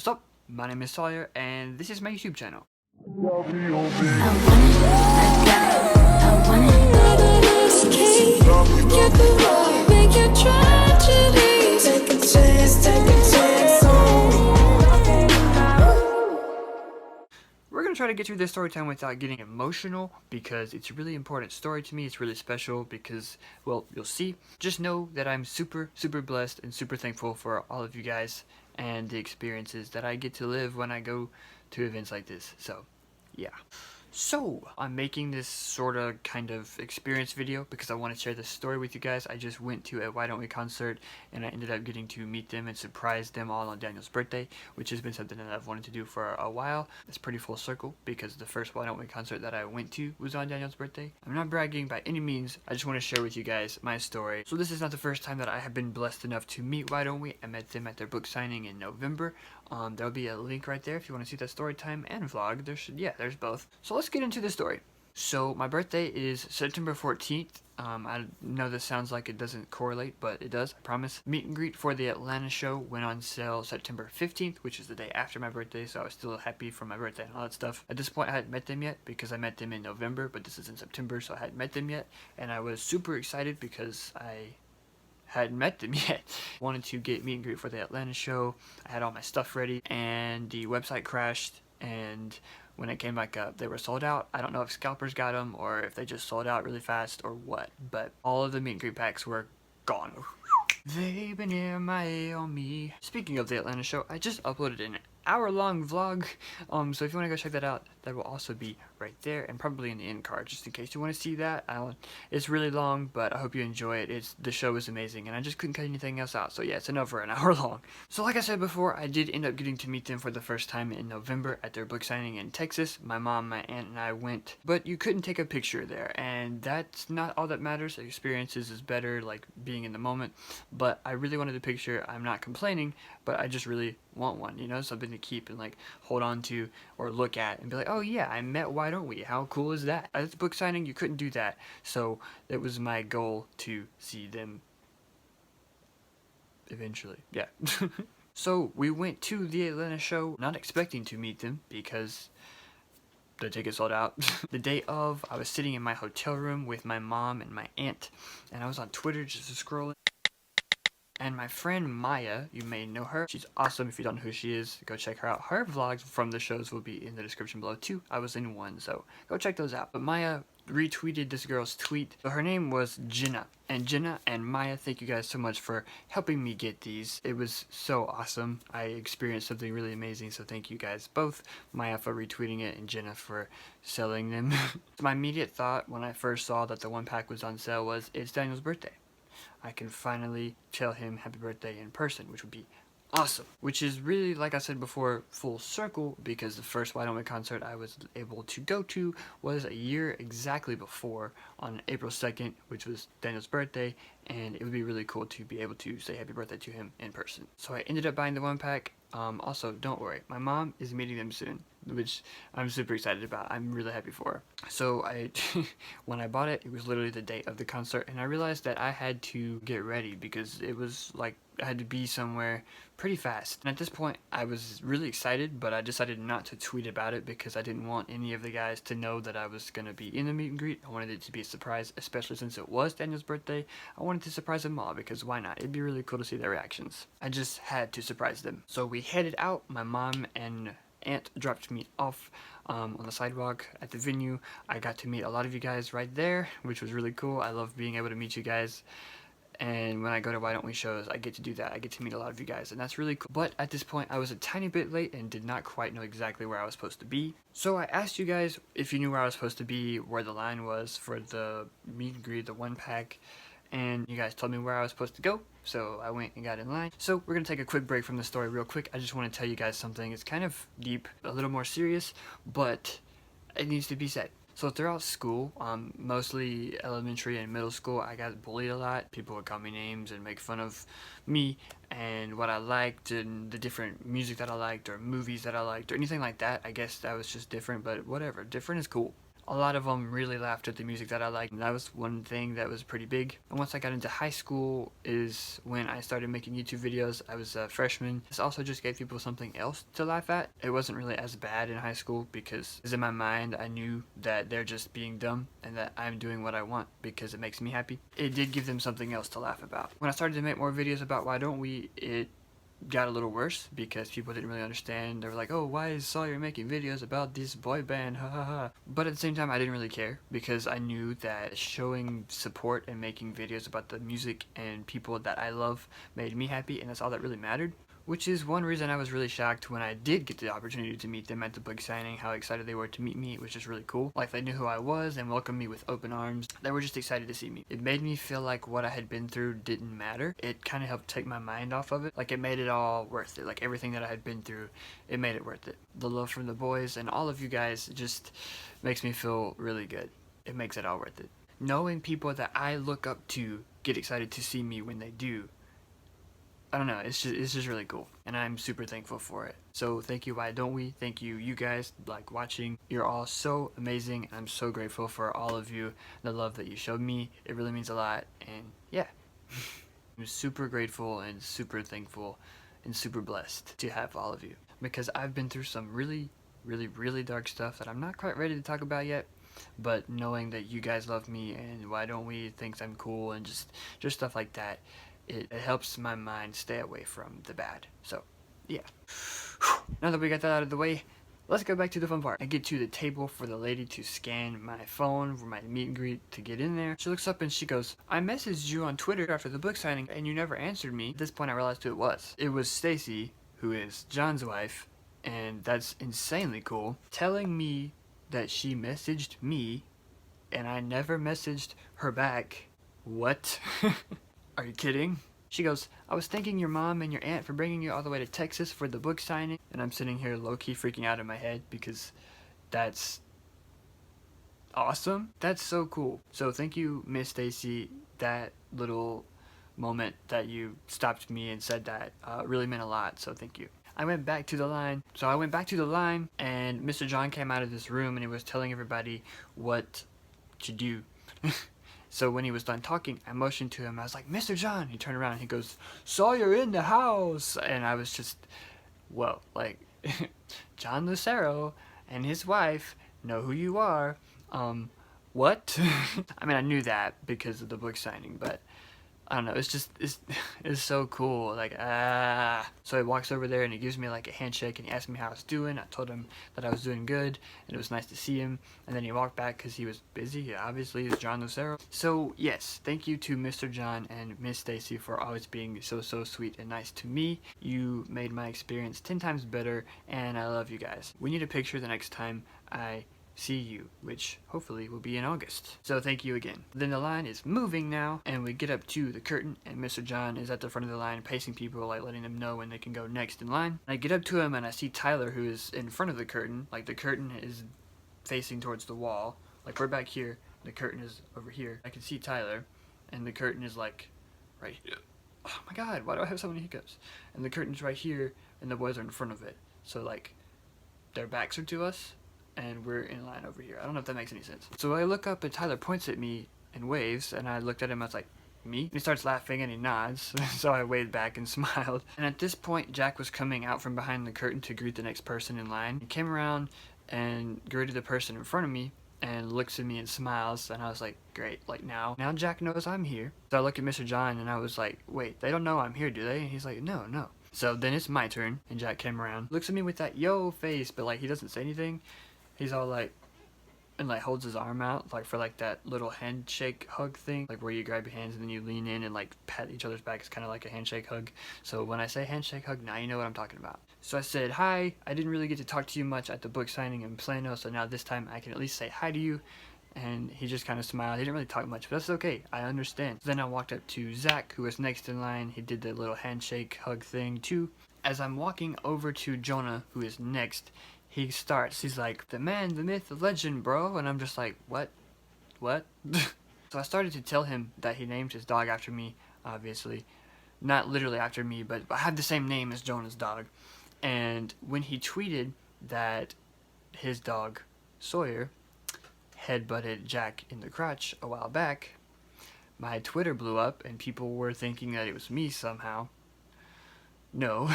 What's up? My name is Sawyer, and this is my YouTube channel. We're going to try to get through this story time without getting emotional because it's a really important story to me. It's really special because, well, you'll see. Just know that I'm super blessed and super thankful for all of you guys and the experiences that I get to live when I go to events like this. So, yeah. So, I'm making this sort of kind of experience video because I want to share this story with you guys. I just went to a Why Don't We concert and I ended up getting to meet them and surprise them all on Daniel's birthday, which has been something that I've wanted to do for a while. It's pretty full circle because the first Why Don't We concert that I went to was on Daniel's birthday. I'm not bragging by any means, I just want to share with you guys my story. So this is not the first time that I have been blessed enough to meet Why Don't We. I met them at their book signing in November. There'll be a link right there if you want to see that story time and vlog. There's both. So let's get into the story. So my birthday is September 14th. I know this sounds like it doesn't correlate, but it does, I promise. Meet and greet for the Atlanta show went on sale September 15th, which is the day after my birthday, so I was still happy for my birthday and all that stuff. At this point, I hadn't met them yet because I met them in November, but this is in September, so I hadn't met them yet. And I was super excited because I hadn't met them yet. Wanted to get meet and greet for the Atlanta show. I had all my stuff ready and the website crashed, and when it came back up they were sold out. I don't know if scalpers got them or if they just sold out really fast or what, but all of the meet and greet packs were gone. They've been MIA on me. Speaking of the Atlanta show, I just uploaded an hour-long vlog, so if you want to go check that out, that will also be right there and probably in the end card just in case you want to see that. It's really long, but I hope you enjoy it. The show is amazing and I just couldn't cut anything else out, so yeah, it's over an hour long. So like I said before, I did end up getting to meet them for the first time in November at their book signing in Texas. My mom, my aunt, and I went, but you couldn't take a picture there, and that's not all that matters. Experiences is better, like being in the moment, but I really wanted a picture. I'm not complaining, but I just really want one, you know, something to keep and like hold on to or look at and be like, oh yeah, I met Why Don't We, how cool is that? At the book signing you couldn't do that, so it was my goal to see them eventually. Yeah. So we went to the Atlanta show not expecting to meet them because the ticket sold out. The day of, I was sitting in my hotel room with my mom and my aunt, and I was on Twitter just scrolling. And my friend Maya, you may know her. She's awesome. If you don't know who she is, go check her out. Her vlogs from the shows will be in the description below too. I was in one, so go check those out. But Maya retweeted this girl's tweet. So her name was Jenna. And Jenna and Maya, thank you guys so much for helping me get these. It was so awesome. I experienced something really amazing, so thank you guys both. Maya for retweeting it and Jenna for selling them. My immediate thought when I first saw that the one pack was on sale was, it's Daniel's birthday. I can finally tell him happy birthday in person, which would be awesome. Which is really, like I said before, full circle because the first Why Don't We concert I was able to go to was a year exactly before on April 2nd, which was Daniel's birthday, and it would be really cool to be able to say happy birthday to him in person. So I ended up buying the one pack. Also, don't worry, my mom is meeting them soon, which I'm super excited about. I'm really happy for her. So when I bought it, it was literally the day of the concert, and I realized that I had to get ready because it was like I had to be somewhere pretty fast. And at this point, I was really excited, but I decided not to tweet about it because I didn't want any of the guys to know that I was going to be in the meet and greet. I wanted it to be a surprise, especially since it was Daniel's birthday. I wanted to surprise them all because why not? It'd be really cool to see their reactions. I just had to surprise them. So we headed out. My mom and aunt dropped me off on the sidewalk at the venue. I got to meet a lot of you guys right there, which was really cool. I love being able to meet you guys. And when I go to Why Don't We shows, I get to do that. I get to meet a lot of you guys, and that's really cool. But at this point, I was a tiny bit late and did not quite know exactly where I was supposed to be. So I asked you guys if you knew where I was supposed to be, where the line was for the meet and greet, the one pack, and you guys told me where I was supposed to go. So I went and got in line. So we're going to take a quick break from the story real quick. I just want to tell you guys something. It's kind of deep, a little more serious, but it needs to be said. So throughout school, mostly elementary and middle school, I got bullied a lot. People would call me names and make fun of me and what I liked and the different music that I liked or movies that I liked or anything like that. I guess that was just different, but whatever. Different is cool. A lot of them really laughed at the music that I liked, and that was one thing that was pretty big. And once I got into high school is when I started making YouTube videos. I was a freshman. This also just gave people something else to laugh at. It wasn't really as bad in high school because in my mind I knew that they're just being dumb and that I'm doing what I want because it makes me happy. It did give them something else to laugh about. When I started to make more videos about Why Don't We, it got a little worse because people didn't really understand. They were like, oh, why is Sawyer making videos about this boy band, ha ha ha. But at the same time, I didn't really care because I knew that showing support and making videos about the music and people that I love made me happy, and that's all that really mattered. Which is one reason I was really shocked when I did get the opportunity to meet them at the book signing, how excited they were to meet me. It was just really cool. Like, they knew who I was and welcomed me with open arms. They were just excited to see me. It made me feel like what I had been through didn't matter. It kind of helped take my mind off of it. Like, it made it all worth it. Like, everything that I had been through, it made it worth it. The love from the boys and all of you guys just makes me feel really good. It makes it all worth it. Knowing people that I look up to get excited to see me when they do, I don't know, it's just really cool, and I'm super thankful for it. So thank you, Why Don't We? Thank you, you guys, like, watching. You're all so amazing, and I'm so grateful for all of you, the love that you showed me. It really means a lot, and yeah. I'm super grateful and super thankful and super blessed to have all of you, because I've been through some really, really, really dark stuff that I'm not quite ready to talk about yet. But knowing that you guys love me and Why Don't We thinks I'm cool and just stuff like that, it helps my mind stay away from the bad. So, yeah. Now that we got that out of the way, let's go back to the fun part. I get to the table for the lady to scan my phone for my meet and greet to get in there. She looks up and she goes, I messaged you on Twitter after the book signing and you never answered me. At this point I realized who it was. It was Stacy, who is John's wife, and that's insanely cool, telling me that she messaged me and I never messaged her back. What? Are you kidding? She goes, I was thanking your mom and your aunt for bringing you all the way to Texas for the book signing. And I'm sitting here low-key freaking out in my head because that's awesome. That's so cool. So thank you, Miss Stacy. That little moment that you stopped me and said that really meant a lot. So thank you. I went back to the line. So I went back to the line and Mr. John came out of this room and he was telling everybody what to do. So when he was done talking, I motioned to him. I was like, Mr. John. He turned around and he goes, Sawyer in the house. And I was just, whoa, like, John Lucero and his wife know who you are. What? I mean, I knew that because of the book signing, but I don't know, it's so cool, like, So he walks over there and he gives me like a handshake and he asked me how I was doing. I told him that I was doing good and it was nice to see him, and then he walked back because he was busy, obviously. It's John Lucero. So yes, thank you to Mr. John and Miss Stacy for always being so sweet and nice to me. You made my experience 10 times better, and I love you guys. We need a picture the next time I see you, which hopefully will be in August. So thank you again. Then the line is moving now, and we get up to the curtain, and Mr. John is at the front of the line pacing people, like letting them know when they can go next in line. And I get up to him and I see Tyler, who is in front of the curtain. Like, the curtain is facing towards the wall. Like, we're back here, the curtain is over here. I can see Tyler, and the curtain is like right here. Oh my god, why do I have so many hiccups? And the curtain's right here, and the boys are in front of it. So like, their backs are to us, and we're in line over here. I don't know if that makes any sense. So I look up and Tyler points at me and waves, and I looked at him, I was like, me? And he starts laughing and he nods, so I waved back and smiled. And at this point, Jack was coming out from behind the curtain to greet the next person in line. He came around and greeted the person in front of me and looks at me and smiles, and I was like, great, like now Jack knows I'm here. So I look at Mr. John and I was like, wait, they don't know I'm here, do they? And he's like, no. So then it's my turn, and Jack came around, looks at me with that yo face, but like he doesn't say anything. He's all like, and like holds his arm out, like for like that little handshake hug thing, like where you grab your hands and then you lean in and like pat each other's back. It's kind of like a handshake hug. So when I say handshake hug, now you know what I'm talking about. So I said, hi, I didn't really get to talk to you much at the book signing in Plano, so now this time I can at least say hi to you. And he just kind of smiled. He didn't really talk much, but that's okay. I understand. So then I walked up to Zach, who was next in line. He did the little handshake hug thing too. As I'm walking over to Jonah, who is next, he starts, he's like, the man, the myth, the legend, bro. And I'm just like, what? So I started to tell him that he named his dog after me, obviously. Not literally after me, but I have the same name as Jonah's dog. And when he tweeted that his dog, Sawyer, headbutted Jack in the crotch a while back, my Twitter blew up and people were thinking that it was me somehow. No,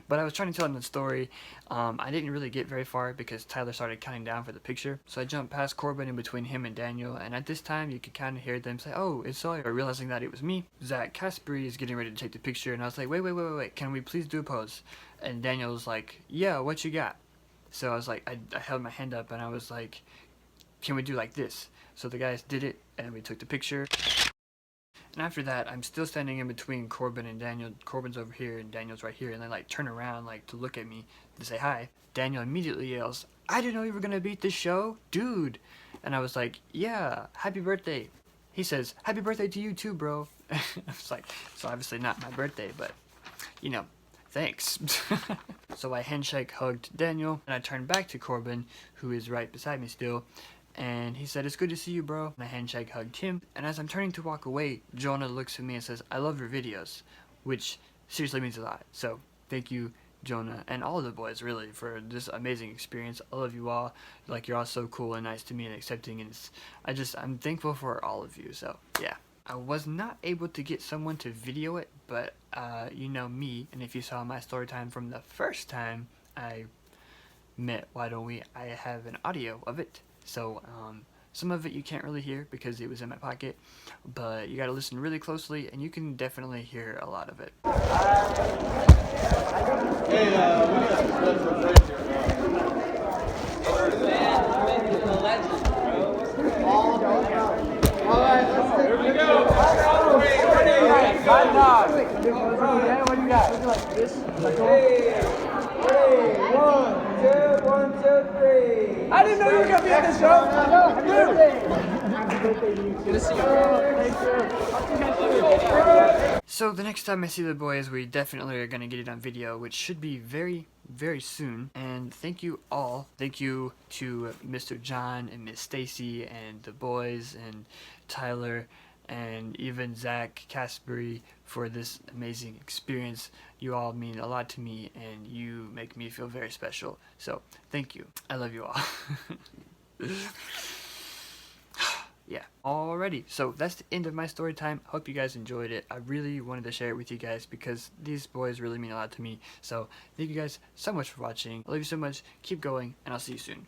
but I was trying to tell them the story. I didn't really get very far because Tyler started counting down for the picture. So I jumped past Corbin in between him and Daniel, and at this time you could kind of hear them say, "Oh, it's Sawyer," realizing that it was me. Zach Caspery is getting ready to take the picture, and I was like, wait, can we please do a pose? And Daniel was like, "Yeah, what you got?" So I was like, I held my hand up and I was like, "Can we do like this?" So the guys did it, and we took the picture. And after that, I'm still standing in between Corbin and Daniel. Corbin's over here and Daniel's right here, and they like turn around like to look at me to say hi. Daniel immediately yells, "I didn't know you were gonna beat this show, dude!" And I was like, "Yeah, happy birthday." He says, "Happy birthday to you too, bro." I was like, it's obviously not my birthday, but you know, thanks. So I handshake hugged Daniel, and I turned back to Corbin, who is right beside me still. And he said, "It's good to see you, bro." And I handshake hugged him. And as I'm turning to walk away, Jonah looks at me and says, "I love your videos," which seriously means a lot. So thank you, Jonah, and all of the boys really for this amazing experience. I love you all. Like, you're all so cool and nice to me and accepting, and I'm thankful for all of you. So yeah, I was not able to get someone to video it, but you know me, and if you saw my story time from the first time I met Why Don't We, I have an audio of it. So some of it you can't really hear because it was in my pocket, but you gotta listen really closely and you can definitely hear a lot of it. Hey, let's break here. Alright, let's take it. Here we go. What do you got? Like this. Hey, 1, 2, 3. I didn't know you were gonna be at this show. Happy birthday. Happy birthday to you. Good to see you. Thank you. So the next time I see the boys, we definitely are gonna get it on video, which should be very, very soon. And thank you all. Thank you to Mr. John and Miss Stacy and the boys and Tyler and even Zach Caspery for this amazing experience. You all mean a lot to me and you make me feel very special. So thank you. I love you all. Yeah, alrighty, so that's the end of my story time. Hope you guys enjoyed it. I really wanted to share it with you guys because these boys really mean a lot to me. So thank you guys so much for watching. I love you so much. Keep going, and I'll see you soon.